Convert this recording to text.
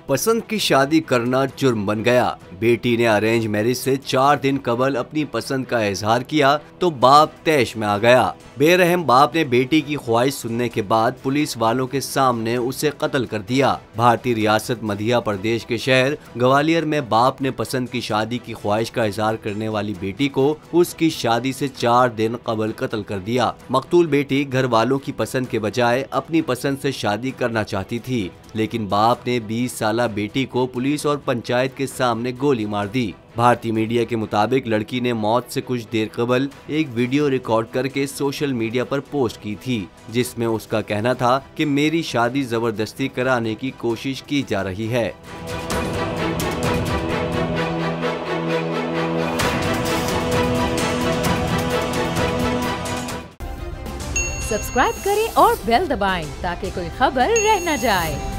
पसंद की शादी करना जुर्म बन गया। बेटी ने अरेंज मैरिज से 4 दिन कबल अपनी पसंद का इजहार किया तो बाप तैश में आ गया। बेरहम बाप ने बेटी की ख्वाहिश सुनने के बाद पुलिस वालों के सामने उसे कत्ल कर दिया। भारतीय रियासत मध्य प्रदेश के शहर ग्वालियर में बाप ने पसंद की शादी की ख्वाहिश का इजहार करने वाली बेटी को उसकी शादी से 4 दिन कबल कत्ल कर दिया। मकतूल बेटी घर वालों की पसंद के बजाय अपनी पसंद से शादी करना चाहती थी, लेकिन बाप ने 20 साला बेटी को पुलिस और पंचायत के सामने गोली मार दी। भारतीय मीडिया के मुताबिक लड़की ने मौत से कुछ देर कबल एक वीडियो रिकॉर्ड करके सोशल मीडिया पर पोस्ट की थी, जिसमें उसका कहना था कि मेरी शादी जबरदस्ती कराने की कोशिश की जा रही है। सब्सक्राइब करें और बेल दबाएं ताकि कोई खबर रह न जाए।